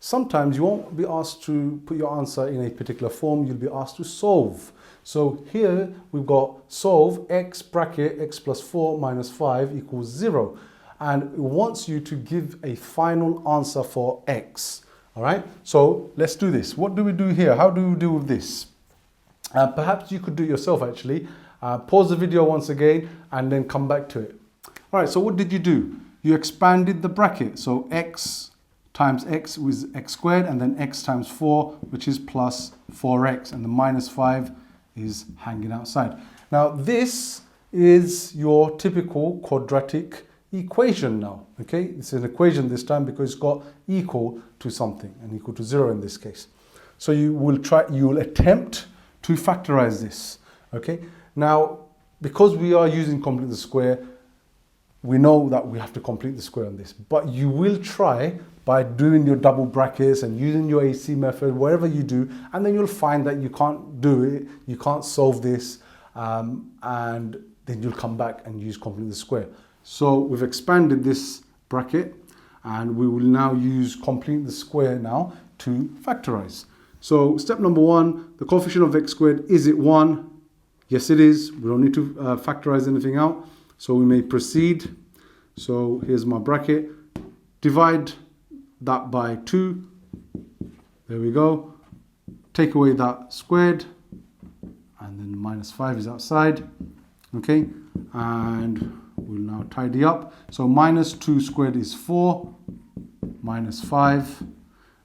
sometimes you won't be asked to put your answer in a particular form, you'll be asked to solve. So here we've got solve x bracket x plus 4 minus 5 equals 0. And it wants you to give a final answer for x. All right, so let's do this. What do we do here? How do we deal with this? Perhaps you could do it yourself actually. Pause the video once again and then come back to it. All right, so what did you do? You expanded the bracket. So x times x was x squared, and then x times 4, which is plus 4x, and the minus 5 is hanging outside. Now this is your typical quadratic equation now, okay? It's an equation this time because it's got equal to something, and equal to 0 in this case. So you will attempt to factorize this, okay? Now, because we are using complete the square, we know that we have to complete the square on this, but you will try by doing your double brackets and using your AC method, whatever you do, and then you'll find that you can't do it, you can't solve this, and then you'll come back and use complete the square. So we've expanded this bracket, and we will now use complete the square now to factorize. So step number 1, the coefficient of x squared, is it 1? Yes, it is. We don't need to factorize anything out. So we may proceed. So here's my bracket. Divide that by 2. There we go. Take away that squared. And then minus 5 is outside. Okay. And we'll now tidy up. So minus 2 squared is 4. Minus 5.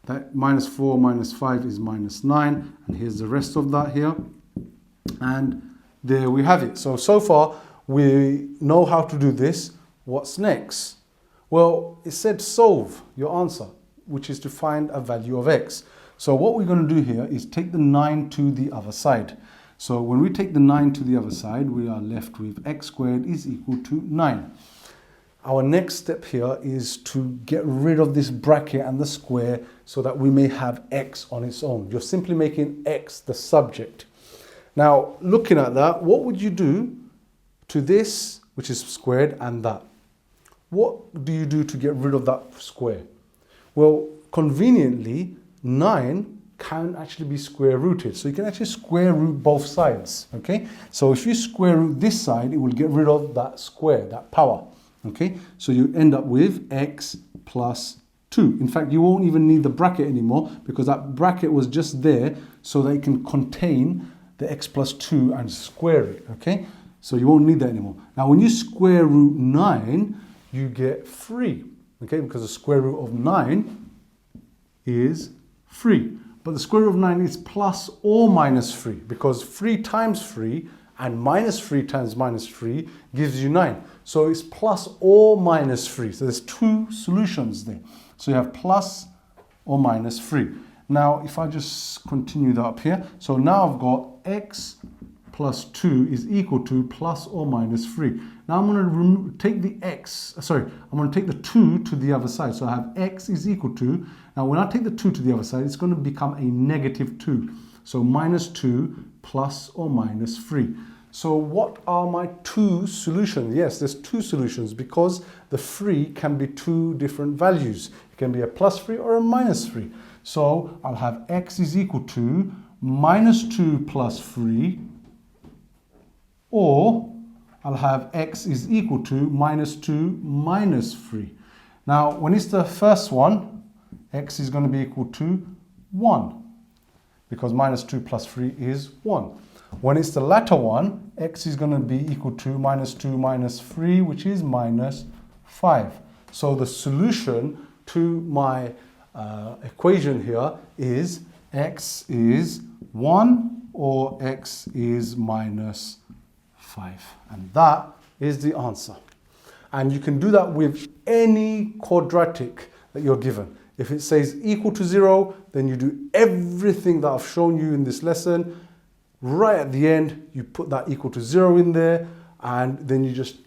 That minus 4 minus 5 is minus 9. And here's the rest of that here. And there we have it. So far we know how to do this. What's next? Well, it said solve your answer, which is to find a value of x. So what we're going to do here is take the 9 to the other side. So when we take the 9 to the other side, we are left with x squared is equal to 9. Our next step here is to get rid of this bracket and the square so that we may have x on its own. You're simply making x the subject. Now, looking at that, what would you do to this, which is squared, and that? What do you do to get rid of that square? Well, conveniently, 9 can actually be square rooted. So you can actually square root both sides, okay? So if you square root this side, it will get rid of that square, that power, okay? So you end up with x plus 2. In fact, you won't even need the bracket anymore because that bracket was just there so that it can contain the x plus 2 and square it, okay? So you won't need that anymore. Now, when you square root 9, you get 3, okay? Because the square root of 9 is 3. But the square root of 9 is plus or minus 3 because 3 times 3 and minus 3 times minus 3 gives you 9. So it's plus or minus 3. So there's 2 solutions there. So you have plus or minus 3. Now, if I just continue that up here, so now I've got x plus 2 is equal to plus or minus 3. Now I'm going to take the I'm going to take the 2 to the other side. So I have x is equal to, now when I take the 2 to the other side, it's going to become a negative 2. So minus 2 plus or minus 3. So what are my 2 solutions? Yes, there's 2 solutions because the 3 can be 2 different values. It can be a plus 3 or a minus 3. So I'll have x is equal to minus 2 plus 3, or I'll have x is equal to minus 2 minus 3. Now, when it's the first one, x is going to be equal to 1 because minus 2 plus 3 is 1. When it's the latter one, x is going to be equal to minus 2 minus 3, which is minus 5. So the solution to my equation here is x is 1 or x is minus 5. And that is the answer. And you can do that with any quadratic that you're given. If it says equal to 0, then you do everything that I've shown you in this lesson. Right at the end, you put that equal to 0 in there, and then you just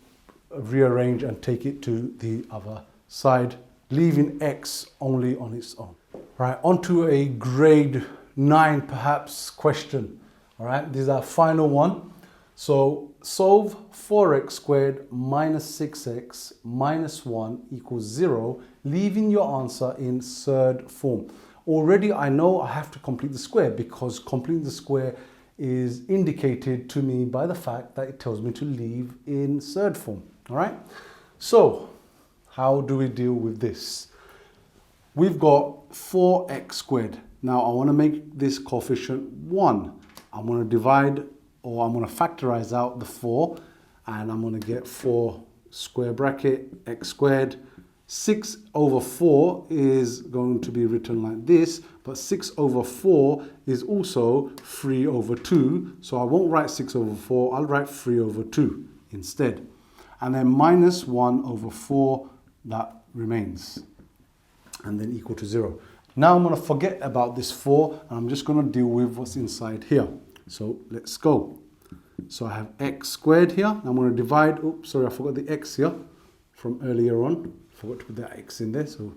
rearrange and take it to the other side, leaving x only on its own. Right, onto a grade 9 perhaps question. All right, this is our final one. So solve 4x squared minus 6x minus 1 equals 0 leaving your answer in third form. Already I know I have to complete the square because completing the square is indicated to me by the fact that it tells me to leave in third form. All right. So how do we deal with this? We've got 4x squared. Now I want to make this coefficient 1. I'm going to divide, or I'm going to factorize out the 4, and I'm going to get 4 square bracket x squared. 6 over 4 is going to be written like this, but 6 over 4 is also 3 over 2. So I won't write 6 over 4, I'll write 3 over 2 instead. And then minus 1 over 4, that remains. And then equal to 0. Now I'm going to forget about this 4, and I'm just going to deal with what's inside here. So let's go. So I have x squared here. I'm going to divide, oops, sorry, I forgot the x here from earlier on. Forgot to put that x in there, so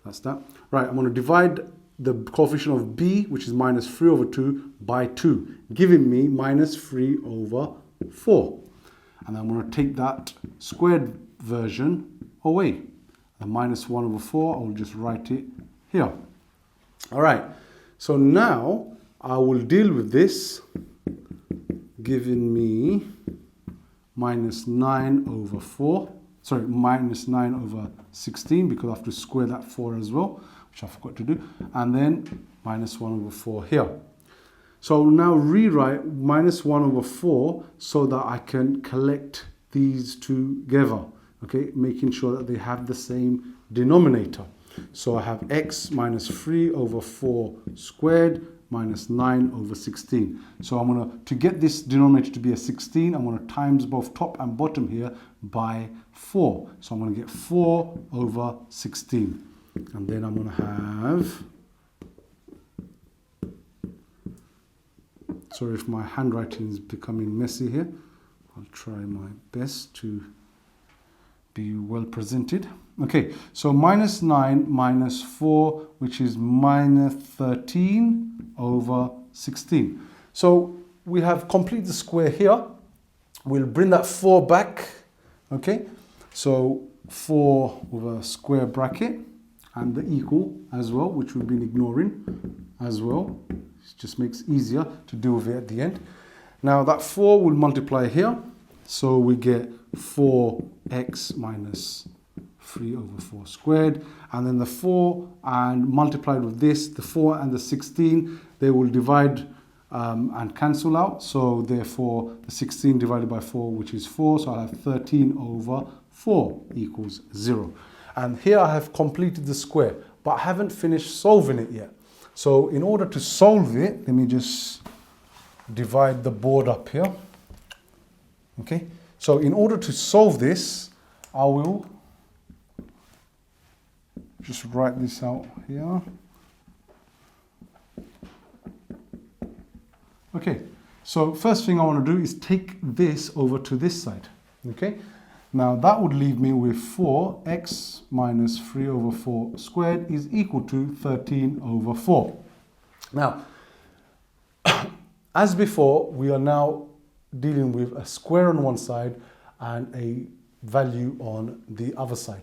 that's that. Right, I'm going to divide the coefficient of b, which is minus 3 over 2, by 2, giving me minus 3 over 4. And I'm going to take that squared version away. The minus 1 over 4, I'll just write it here. All right, so now I will deal with this, giving me minus 9 over 4. Sorry, minus 9 over 16, because I have to square that 4 as well, which I forgot to do. And then minus 1 over 4 here. So I'll now rewrite minus 1 over 4 so that I can collect these together. Okay, making sure that they have the same denominator. So I have x minus 3 over 4 squared minus 9 over 16. So I'm going to get this denominator to be a 16, I'm going to times both top and bottom here by 4. So I'm going to get 4 over 16. And then I'm going to have, sorry if my handwriting is becoming messy here. I'll try my best to be well presented. Okay, so minus 9 minus 4, which is minus 13 over 16. So we have completed the square here. We'll bring that 4 back. Okay, so 4 with a square bracket and the equal as well, which we've been ignoring as well. It just makes it easier to deal with it at the end. Now that 4 will multiply here. So we get 4x minus 3 over 4 squared, and then the 4 and multiplied with this, the 4 and the 16, they will divide and cancel out. So therefore the 16 divided by 4, which is 4, so I have 13 over 4 equals 0. And here I have completed the square, but I haven't finished solving it yet. So in order to solve it, let me just divide the board up here. Okay, so in order to solve this, I will just write this out here. Okay, so first thing I want to do is take this over to this side. Okay, now that would leave me with 4x minus 3 over 4 squared is equal to 13 over 4. Now, as before, we are now dealing with a square on one side and a value on the other side.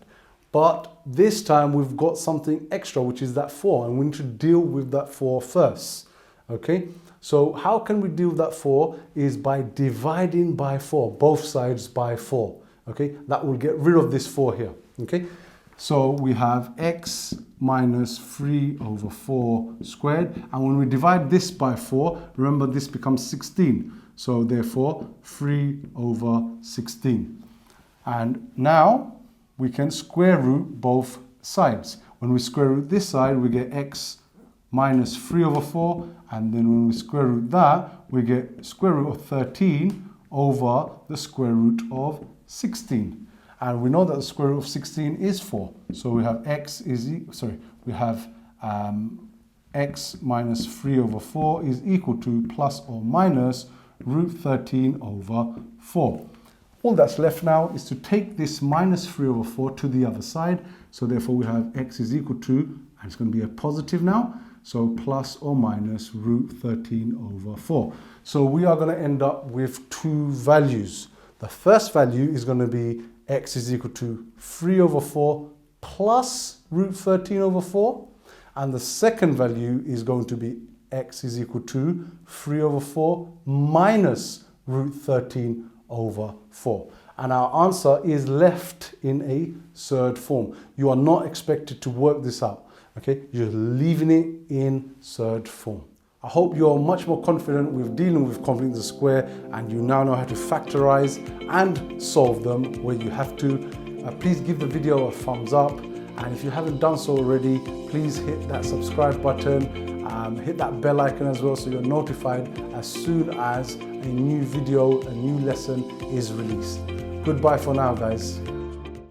But this time we've got something extra, which is that 4, and we need to deal with that 4 first. Okay, so how can we deal with that 4 is by dividing by 4, both sides by 4. Okay, that will get rid of this 4 here. Okay, so we have x minus 3 over 4 squared, and when we divide this by 4, remember this becomes 16. So therefore 3 over 16. And now we can square root both sides. When we square root this side, we get x minus 3 over 4, and then when we square root that, we get square root of 13 over the square root of 16. And we know that the square root of 16 is 4. So we have x minus 3 over 4 is equal to plus or minus root 13 over 4. All that's left now is to take this minus 3 over 4 to the other side. So therefore we have x is equal to, and it's going to be a positive now, so plus or minus root 13 over 4. So we are going to end up with two values. The first value is going to be x is equal to 3 over 4 plus root 13 over 4. And the second value is going to be x is equal to 3 over 4 minus root 13 over 4. And our answer is left in a surd form. You are not expected to work this out, okay? You're leaving it in surd form. I hope you're much more confident with dealing with completing the square, and you now know how to factorize and solve them where you have to. Please give the video a thumbs up, and if you haven't done so already, please hit that subscribe button, hit that bell icon as well so you're notified as soon as a new video, a new lesson is released. Goodbye for now, guys.